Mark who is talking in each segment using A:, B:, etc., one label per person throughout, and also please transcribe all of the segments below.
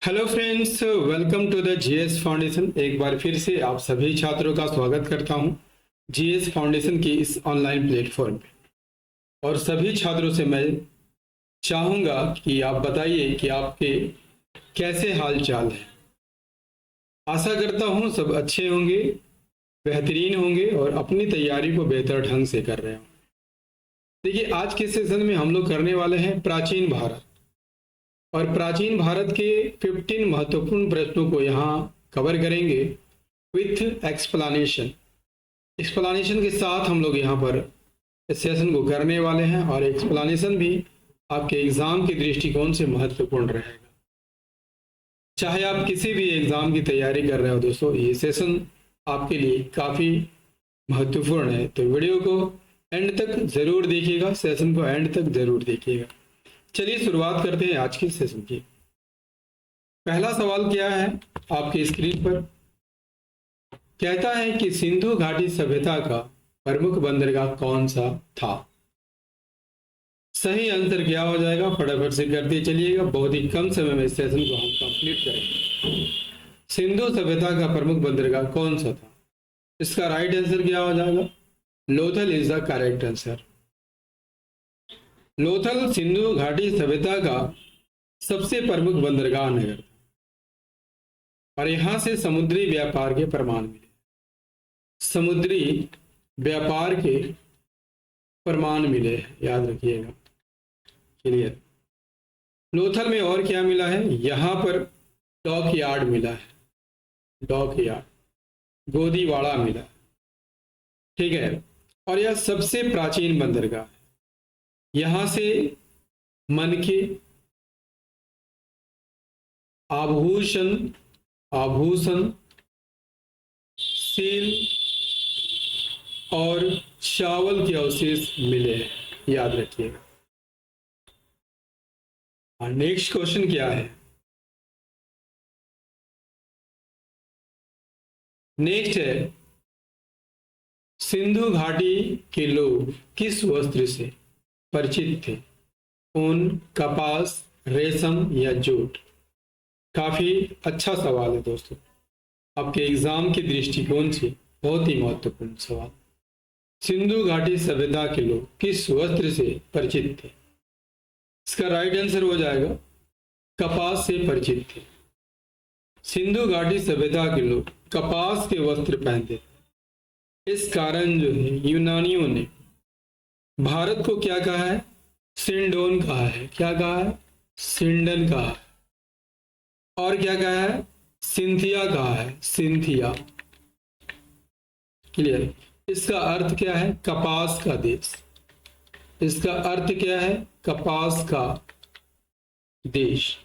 A: Hello friends, welcome to the GS Foundation. एक बार फिर से आप सभी छात्रों का स्वागत करता हूं जीएस फाउंडेशन की इस ऑनलाइन प्लेटफॉर्म पे। और सभी छात्रों से मैं चाहूंगा कि आप बताइए कि आपके कैसे हाल चाल है। आशा करता हूं सब अच्छे होंगे, बेहतरीन होंगे और अपनी तैयारी को बेहतर ढंग से कर रहे हों। देखिए, आज के सेशन में हम लोग करने वाले हैं प्राचीन भारत। और प्राचीन भारत के 15 महत्वपूर्ण प्रश्नों को यहाँ कवर करेंगे विथ एक्सप्लानेशन। एक्सप्लानेशन के साथ हम लोग यहाँ पर इस सेशन को करने वाले हैं और एक्सप्लानेशन भी आपके एग्जाम के दृष्टिकोण से महत्वपूर्ण रहेगा। चाहे आप किसी भी एग्जाम की तैयारी कर रहे हो दोस्तों, ये सेशन आपके लिए काफ़ी महत्वपूर्ण है। तो वीडियो को एंड तक ज़रूर देखिएगा, सेशन को एंड तक ज़रूर देखिएगा। चलिए शुरुआत करते हैं आज के सेशन की। पहला सवाल क्या है आपकी स्क्रीन पर? कहता है कि सिंधु घाटी सभ्यता का प्रमुख बंदरगाह कौन सा था? सही आंसर क्या हो जाएगा? फटाफट से करते चलिएगा, बहुत ही कम समय में इस सेशन को हम कंप्लीट करेंगे। सिंधु सभ्यता का प्रमुख बंदरगाह कौन सा था? इसका राइट आंसर क्या हो जाएगा? Lothal is the correct answer. Lothal Sindhu घाटी सभ्यता का सबसे प्रमुख बंदरगाह नगर था और यहां से समुद्री व्यापार के प्रमाण मिले। समुद्री व्यापार के प्रमाण मिले, याद रखिएगा। क्लियर। लोथल में और क्या मिला है? यहां पर डॉक यार्ड मिला है, डॉक यार्ड, गोदीवाड़ा मिला, ठीक है। और यह सबसे प्राचीन बंदरगाह है। यहां से मनके, आभूषण आभूषण सील और चावल के अवशेष मिले हैं, याद रखिएगा। नेक्स्ट क्वेश्चन क्या है? नेक्स्ट है, सिंधु घाटी के लोग किस वस्त्र से परिचित थे? ऊन, कपास, रेशम या जूट? काफी अच्छा सवाल है दोस्तों, आपके एग्जाम के दृष्टिकोण से बहुत ही महत्वपूर्ण सवाल। सिंधु घाटी सभ्यता के लोग किस वस्त्र से परिचित थे? इसका राइट आंसर हो जाएगा कपास से परिचित थे। सिंधु घाटी सभ्यता के लोग कपास के वस्त्र पहनते थे। इस कारण जो है यूनानियों ने भारत को क्या कहा है? सिंडोन कहा है। क्या कहा है? सिंडन कहा है। और क्या कहा है? सिंथिया कहा है, सिंथिया। क्लियर। इसका अर्थ क्या है? कपास का देश। इसका अर्थ क्या है? कपास का देश।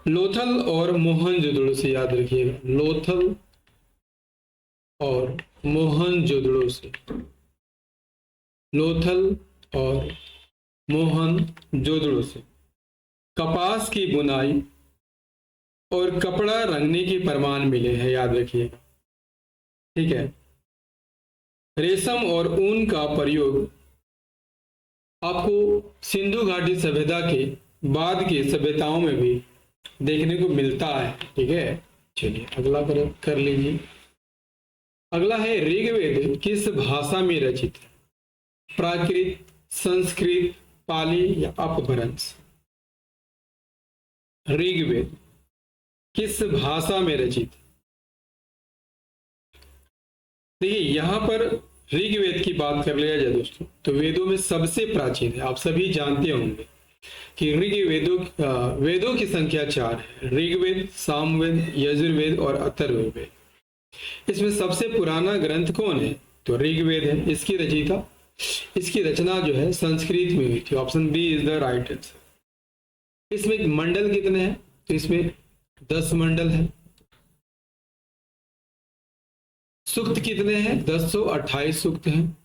A: लोथल और मोहनजोदड़ो से याद रखिएगा, लोथल और मोहनजोदड़ो से, लोथल और मोहनजोदड़ो से कपास की बुनाई और कपड़ा रंगने के प्रमाण मिले हैं, याद रखिएगा। ठीक है। रेशम और ऊन का प्रयोग आपको सिंधु घाटी सभ्यता के बाद की सभ्यताओं में भी देखने को मिलता है। ठीक है, चलिए अगला कर लीजिए। अगला है, ऋग्वेद किस भाषा में रचित है? प्राकृत, संस्कृत, पाली या अपभ्रंश? ऋग्वेद किस भाषा में रचित? देखिए, यहां पर ऋग्वेद की बात कर लिया जाए दोस्तों, तो वेदों में सबसे प्राचीन है। आप सभी जानते होंगे कि वेदों की संख्या 4 है। ऋग्वेद, सामवेद, यजुर्वेद और अथर्ववेद। इसमें सबसे पुराना ग्रंथ कौन है? तो ऋग्वेद है। इसकी रचना जो है संस्कृत में हुई थी। Option B is the right answer. इसमें मंडल कितने हैं? तो इसमें 10 मंडल है। सूक्त कितने हैं? 1028 सूक्त हैं।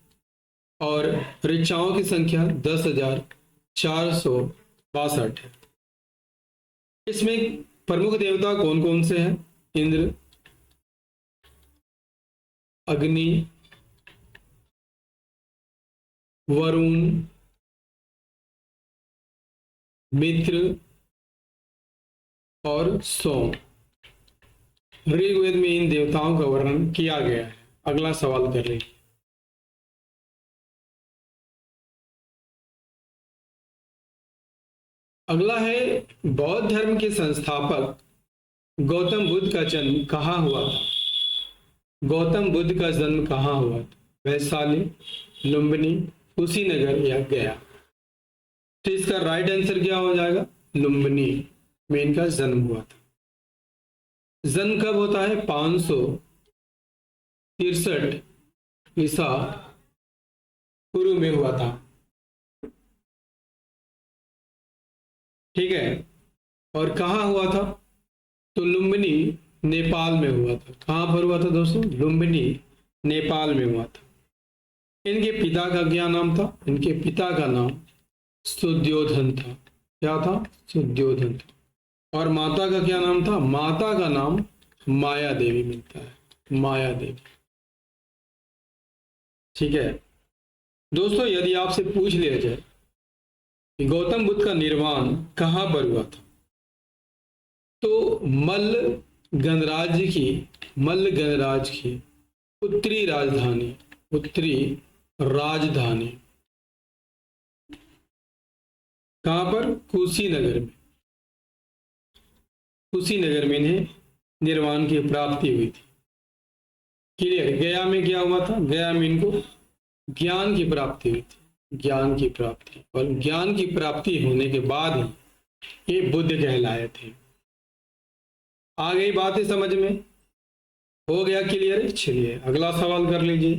A: और ऋचाओं की संख्या 10,462 है। इसमें प्रमुख देवता कौन कौन से हैं? इंद्र, अग्नि, वरुण, मित्र, और सोम। ऋग्वेद में इन देवताओं का वर्णन किया गया है। अगला सवाल कर लीजिए। अगला है, बौद्ध धर्म के संस्थापक गौतम बुद्ध का जन्म कहाँ हुआ था? गौतम बुद्ध का जन्म कहाँ हुआ था? वैशाली, लुम्बिनी, कुशीनगर या गया? तो इसका राइट आंसर क्या हो जाएगा? लुम्बिनी में इनका जन्म हुआ था। जन्म कब होता है? 563 ईसा पूर्व में हुआ था। ठीक है। और कहाँ हुआ था? तो लुम्बिनी नेपाल में हुआ था। कहाँ पर हुआ था दोस्तों? लुम्बिनी नेपाल में हुआ था। इनके पिता का क्या नाम था? इनके पिता का नाम सुद्योधन था। क्या था? सुद्योधन था। और माता का क्या नाम था? माता का नाम माया देवी मिलता है, माया देवी। ठीक है दोस्तों, यदि आपसे पूछ लिया जाए कि गौतम बुद्ध का निर्वाण कहाँ पर हुआ था, तो मल्ल गणराज्य की उत्तरी राजधानी कहाँ पर? कुशीनगर में इन्हें निर्वाण की प्राप्ति हुई थी। क्लियर? गया में क्या हुआ था? गया में इनको ज्ञान की प्राप्ति हुई थी, ज्ञान की प्राप्ति। और ज्ञान की प्राप्ति होने के बाद ही ये बुद्ध कहलाए थे। आ गई बातें समझ में? हो गया क्लियर? चलिए अगला सवाल कर लीजिए।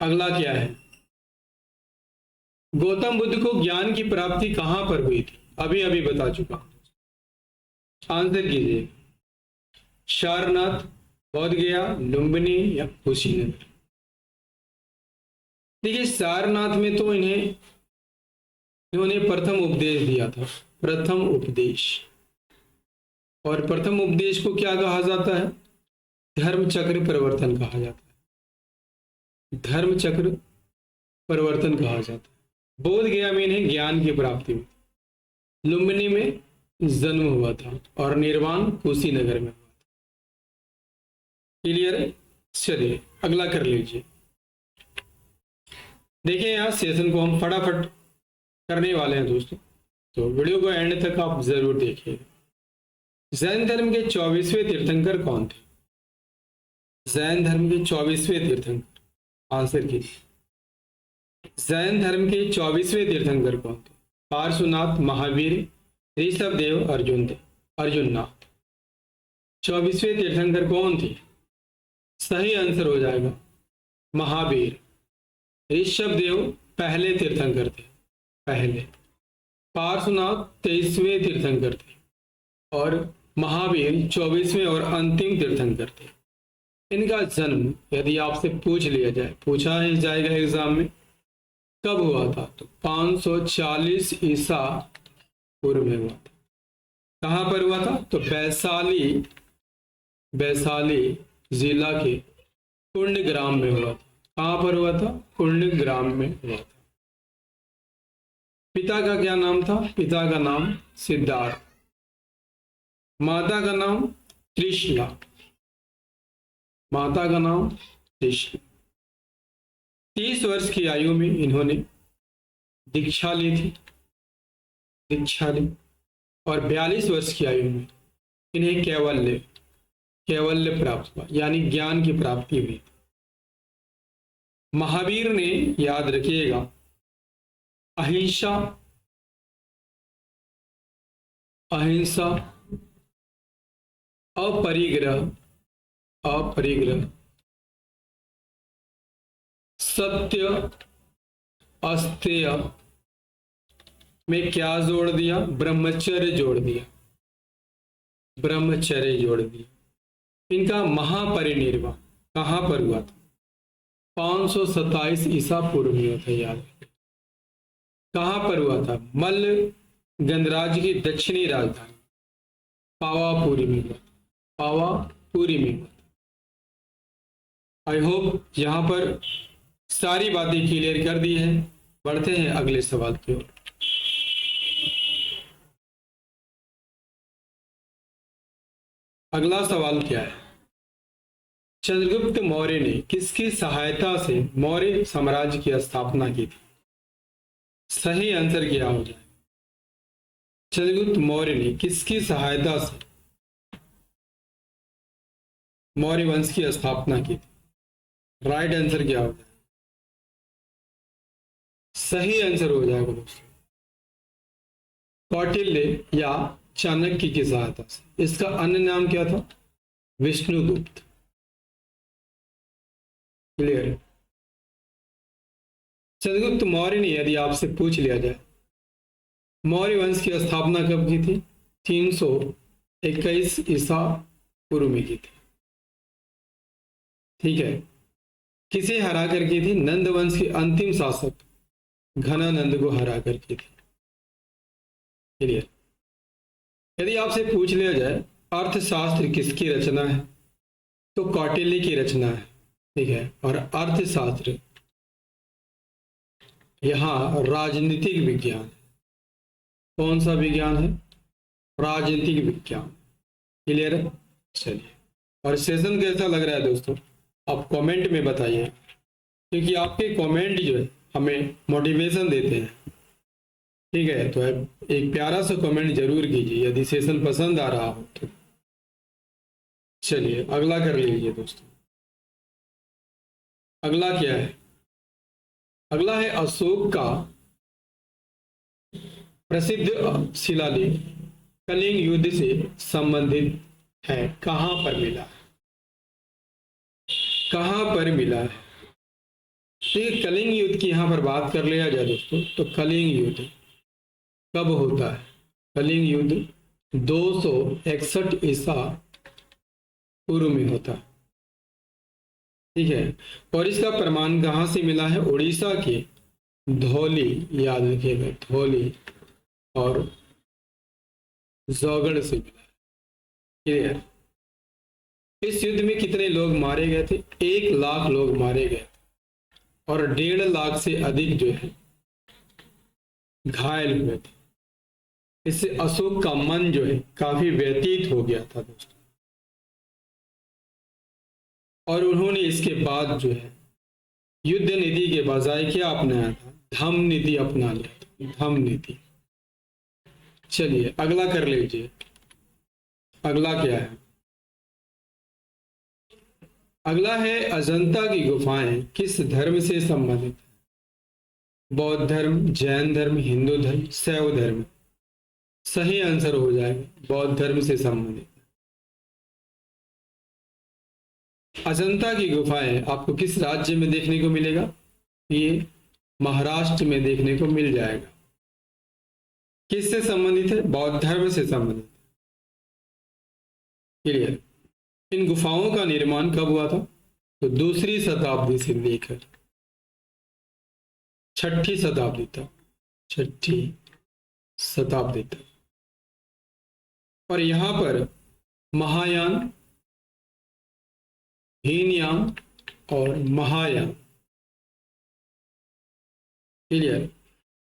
A: अगला क्या है? गौतम बुद्ध को ज्ञान की प्राप्ति कहां पर हुई थी? अभी बता चुका हूं। आंसर कीजिए। सारनाथ, बोधगया, लुम्बिनी या कुशीनगर? देखिए, सारनाथ में तो इन्होंने प्रथम उपदेश दिया था, प्रथम उपदेश। और प्रथम उपदेश को क्या कहा जाता है? धर्म चक्र परिवर्तन कहा जाता है। धर्म चक्र परिवर्तन कहा जाता है। बोध गया में इन्हें ज्ञान की प्राप्ति हुई, लुम्बिनी में जन्म हुआ था और निर्वाण कुशीनगर में हुआ था। क्लियर है? चलिए अगला कर लीजिए। देखिए यहाँ सेशन को हम फटाफट करने वाले हैं दोस्तों, तो वीडियो को एंड तक आप जरूर देखिएगा। जैन धर्म के 24वें तीर्थंकर कौन थे? जैन धर्म के 24वें तीर्थंकर, आंसर कीजिए। जैन धर्म के 24वें तीर्थंकर कौन थे? पार्श्वनाथ, महावीर, ऋषभदेव, अर्जुननाथ। 24वें तीर्थंकर कौन थे? सही आंसर हो जाएगा महावीर। ऋषभदेव पहले तीर्थंकर थे, पहले। पार्श्वनाथ 23वें तीर्थंकर थे और महावीर 24वें और अंतिम तीर्थंकर थे। इनका जन्म यदि आपसे पूछ लिया जाए, पूछा ही जाएगा एग्जाम में, कब हुआ था? तो 540 ईसा पूर्व में हुआ था। कहाँ पर हुआ था? तो वैशाली जिला के कुंडग्राम में हुआ था। कहाँ पर हुआ था? कुंडग्राम में हुआ था। पिता का क्या नाम था? पिता का नाम सिद्धार्थ। माता का नाम त्रिशला, माता का नाम त्रिशला। 30 वर्ष की आयु में इन्होंने दीक्षा ली और 42 वर्ष की आयु में इन्हें कैवल्य प्राप्त हुआ, यानी ज्ञान की प्राप्ति हुई। महावीर ने, याद रखिएगा, अहिंसा, अपरिग्रह, सत्य, अस्तेय में क्या जोड़ दिया? ब्रह्मचर्य जोड़ दिया। इनका महापरिनिर्वाण कहां पर हुआ था? 527 ईसा पूर्व में हुआ था, याद रखिए। कहां पर हुआ था? मल्ल गणराज्य की दक्षिणी राजधानी पावापुरी में हुआ था। आई होप यहां पर सारी बातें क्लियर कर दी है। बढ़ते हैं अगले सवाल की ओर। अगला सवाल क्या है? चंद्रगुप्त मौर्य ने किसकी सहायता से मौर्य साम्राज्य की स्थापना की थी? सही आंसर क्या हो जाए? चंद्रगुप्त मौर्य ने किसकी सहायता से मौर्य वंश की स्थापना की थी? राइट आंसर क्या हो जाए? सही आंसर हो जाएगा दोस्तों, कौटिल्य या चाणक्य की सहायता से। इसका अन्य नाम क्या था? विष्णुगुप्त। क्लियर? चंद्रगुप्त मौर्य ने, यदि आपसे पूछ लिया जाए, मौर्य वंश की स्थापना कब की थी? 321 ईसा पूर्व में की थी। ठीक है। किसे हरा कर की थी? नंद वंश के अंतिम शासक घनानंद को हरा कर की थी। क्लियर? यदि आपसे पूछ लिया जाए अर्थशास्त्र किसकी रचना है, तो कौटिल्य की रचना है। ठीक है। और अर्थशास्त्र यहाँ राजनीतिक विज्ञान, कौन सा विज्ञान है? राजनीतिक विज्ञान। क्लियर है? चलिए, और सेशन कैसा लग रहा है दोस्तों, आप कमेंट में बताइए, क्योंकि आपके कमेंट जो है हमें मोटिवेशन देते हैं। ठीक है, तो एक प्यारा सा कमेंट जरूर कीजिए यदि सेशन पसंद आ रहा हो तो। चलिए अगला कर लीजिए दोस्तों। अगला क्या है? अगला है अशोक का प्रसिद्ध शिलालेख कलिंग युद्ध से संबंधित है, कहां पर मिला है? कहां पर मिला है? ठीक है, कलिंग युद्ध की यहां पर बात कर लिया जाए दोस्तों, तो कलिंग युद्ध कब होता है? कलिंग युद्ध 261 ईसा पूर्व में होता है। ठीक है, और इसका प्रमाण कहां से मिला है? उड़ीसा के धौली, याद रखिएगा, धौली और जौगढ़ से मिला है। क्लियर? इस युद्ध में कितने लोग मारे गए थे? 1 लाख लोग मारे गए और 1.5 लाख से अधिक जो है घायल हुए थे। इससे अशोक का मन जो है काफी व्यतीत हो गया था दोस्तों, और उन्होंने इसके बाद जो है युद्ध नीति के बजाय क्या अपनाया था? धम्म नीति अपना लिया था, धम्म नीति। चलिए अगला कर लीजिए। अगला क्या है? अगला है अजंता की गुफाएं किस धर्म से संबंधित है? बौद्ध धर्म, जैन धर्म, हिंदू धर्म, शैव धर्म। सही आंसर हो जाएगा बौद्ध धर्म से संबंधित। अजंता की गुफाएं आपको किस राज्य में देखने को मिलेगा? ये महाराष्ट्र में देखने को मिल जाएगा। किससे संबंधित है? बौद्ध धर्म से संबंधित। क्लियर? इन गुफाओं का निर्माण कब हुआ था? तो 2री शताब्दी से लेकर 6ठी शताब्दी तक, 6ठी शताब्दी तक। और यहां पर महायान, हीनयान और महायान, क्लियर,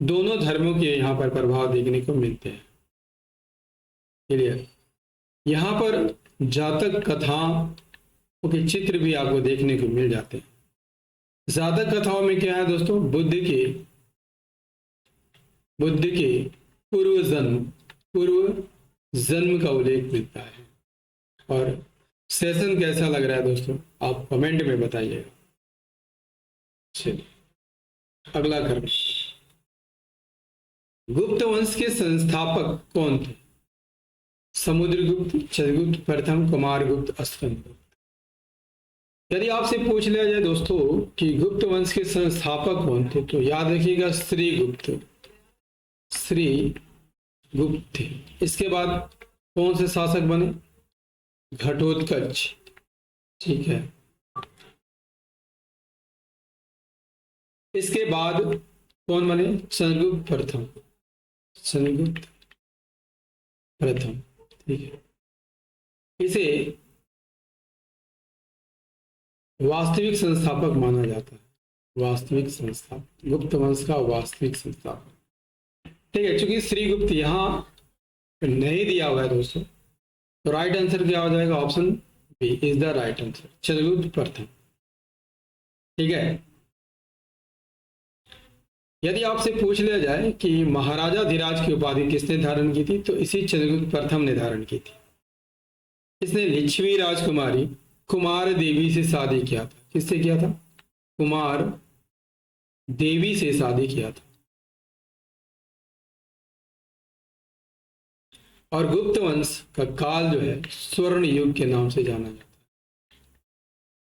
A: दोनों धर्मों के यहां पर प्रभाव देखने को मिलते हैं। क्लियर? यहां पर जातक कथाओं के चित्र भी आपको देखने को मिल जाते हैं। जातक कथाओं में क्या है दोस्तों? बुद्ध के पूर्व जन्म का उल्लेख मिलता है। और सेशन कैसा लग रहा है दोस्तों, आप कमेंट में बताइएगा। चलिए अगला कर, गुप्त वंश के संस्थापक कौन थे? समुद्रगुप्त, चंद्रगुप्त प्रथम, कुमारगुप्त, स्कंदगुप्त। यदि आपसे पूछ लिया जाए दोस्तों कि गुप्त वंश के संस्थापक कौन थे, तो याद रखिएगा श्रीगुप्त थे। इसके बाद कौन से शासक बने? घटोत्कच। ठीक है, इसके बाद कौन बने? चंद्रगुप्त प्रथम। ठीक है, इसे वास्तविक संस्थापक माना जाता है, वास्तविक संस्थापक, गुप्त वंश का वास्तविक संस्थापक। ठीक है, चूंकि श्रीगुप्त यहां नहीं दिया हुआ है दोस्तों, तो राइट आंसर क्या हो जाएगा? Option B is the right answer, Chandragupta प्रथम। ठीक है। यदि आपसे पूछ लिया जाए कि महाराजा धीराज की उपाधि किसने धारण की थी, तो इसी चंद्रगुप्त प्रथम ने धारण की थी। इसने लिच्छवी राजकुमारी कुमार देवी से शादी किया था। किससे किया था? कुमार देवी से शादी किया था। और गुप्त वंश का काल जो है स्वर्ण युग के नाम से जाना जाता है।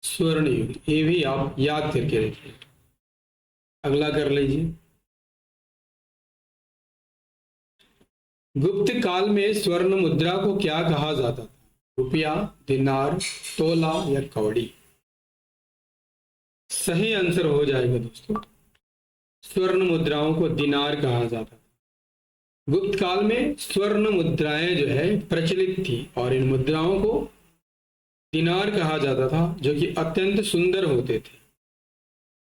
A: स्वर्ण युग, ये भी आप याद करके रखिए। अगला कर लीजिए। गुप्त काल में स्वर्ण मुद्रा को क्या कहा जाता था? रुपया, दिनार, तोला या कौड़ी? सही आंसर हो जाएगा दोस्तों, स्वर्ण मुद्राओं को दिनार कहा जाता था। गुप्त काल में स्वर्ण मुद्राएं जो है प्रचलित थी और इन मुद्राओं को दिनार कहा जाता था, जो कि अत्यंत सुंदर होते थे।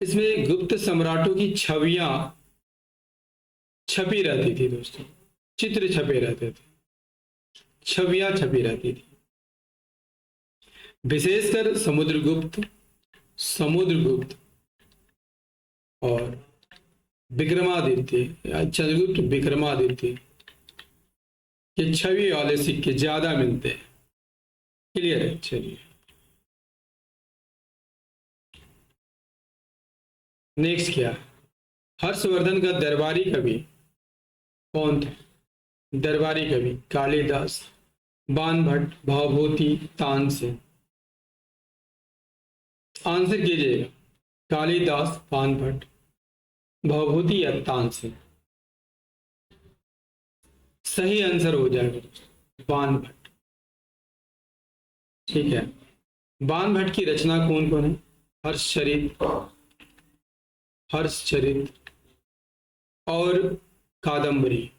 A: इसमें गुप्त सम्राटों की छवियां छपी रहती थी दोस्तों, चित्र छपे रहते थे, छवियां छपी रहती थी। विशेषकर समुद्रगुप्त और विक्रमादित्य या चंद्रगुप्त विक्रमादित्य के छवि वाले सिक्के ज्यादा मिलते हैं। क्लियर है? चलिए नेक्स्ट क्या? हर्षवर्धन का दरबारी कवि कौन थे? दरबारी कवि कालिदास, बाणभट्ट, भवभूति, तानसेन। आंसर कीजिएगा, कालिदास, बाणभट्ट, भवभूति या तानसेन? सही आंसर हो जाएगा बाणभट्ट। ठीक है। बाणभट्ट की रचना कौन कौन है? हर्षचरित और कादम्बरी।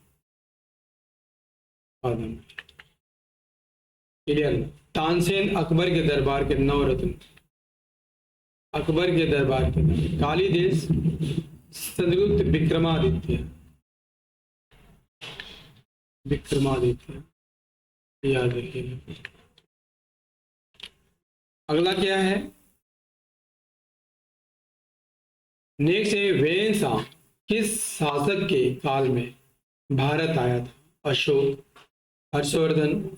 A: क्लियर? तानसेन अकबर के दरबार के नवरत्न, अकबर के दरबार के। कालिदास चंद्रगुप्त विक्रमादित्य याद रखिएगा। अगला क्या है? नेक्स्ट है वेंसा किस शासक के काल में भारत आया था? अशोक, हर्षवर्धन,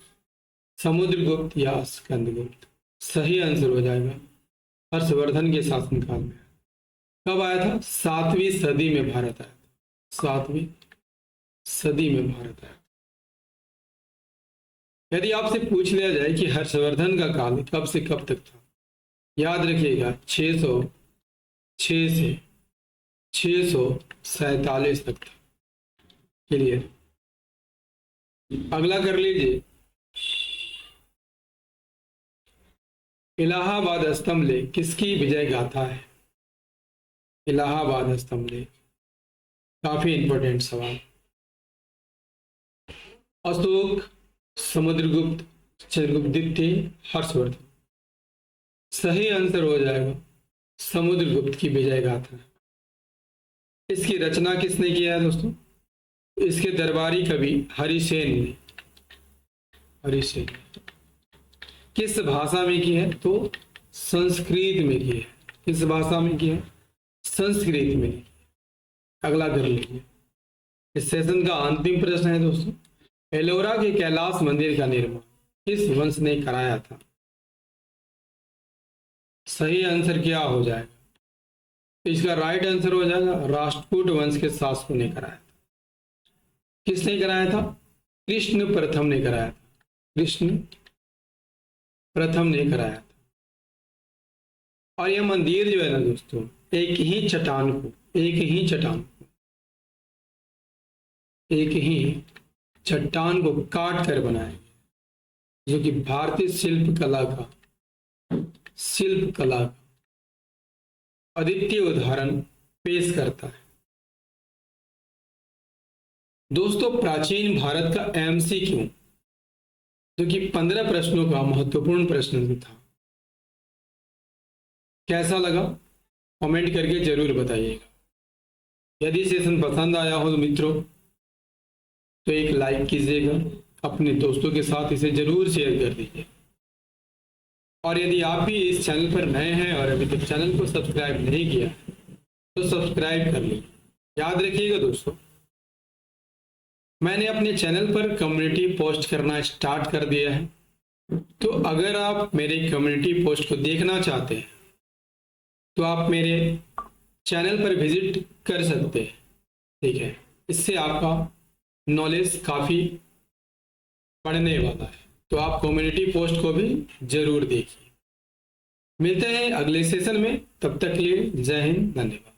A: समुद्रगुप्त या स्कंदगुप्त? सही आंसर हो जाएगा हर्षवर्धन के शासनकाल में। कब आया था? 7वीं सदी में भारत आया था। 7वीं सदी में भारत आया। यदि आपसे पूछ लिया जाए कि हर्षवर्धन का काल कब से कब तक था, याद रखिएगा 606 से 647 तक था। क्लियर? अगला कर लीजिए। इलाहाबाद स्तंभ लेख किसकी विजय गाथा है? इलाहाबाद स्तंभ लेख काफी इंपॉर्टेंट सवाल। अशोक, समुद्रगुप्त, चंद्रगुप्त, हर्षवर्धन? सही आंसर हो जाएगा समुद्रगुप्त की विजय गाथा। इसकी रचना किसने किया है दोस्तों? इसके दरबारी कवि हरिसेन ने। हरिसेन किस भाषा में की है? तो संस्कृत में की है। किस भाषा में की है? संस्कृत में। अगला कर लीजिए। इस सेशन का अंतिम प्रश्न है दोस्तों, एलोरा के कैलाश मंदिर का निर्माण किस वंश ने कराया था? सही आंसर क्या हो जाएगा? इसका राइट आंसर हो जाएगा राष्ट्रकूट वंश के शासकों ने कराया था। किसने कराया था? कृष्ण प्रथम ने कराया था। कृष्ण प्रथम ने कराया था। और यह मंदिर जो है ना दोस्तों, एक ही चट्टान को काट कर बनाया गया, जो कि भारतीय शिल्प कला का अद्वितीय उदाहरण पेश करता है। दोस्तों, प्राचीन भारत का MCQ, जो कि 15 प्रश्नों का महत्वपूर्ण प्रश्न था, कैसा लगा? कमेंट करके जरूर बताइएगा। यदि सेशन पसंद आया हो तो मित्रों तो एक लाइक कीजिएगा अपने दोस्तों के साथ इसे जरूर शेयर कर दीजिए। और यदि आप भी इस चैनल पर नए हैं और अभी तक चैनल को सब्सक्राइब नहीं किया तो सब्सक्राइब कर लीजिए। याद रखिएगा दोस्तों, मैंने अपने चैनल पर कम्युनिटी पोस्ट करना स्टार्ट कर दिया है, तो अगर आप मेरे कम्युनिटी पोस्ट को देखना चाहते हैं तो आप मेरे चैनल पर विजिट कर सकते हैं। ठीक है, इससे आपका नॉलेज काफ़ी बढ़ने वाला है, तो आप कम्युनिटी पोस्ट को भी जरूर देखिए। मिलते हैं अगले सेशन में, तब तक के लिए जय हिंद, धन्यवाद।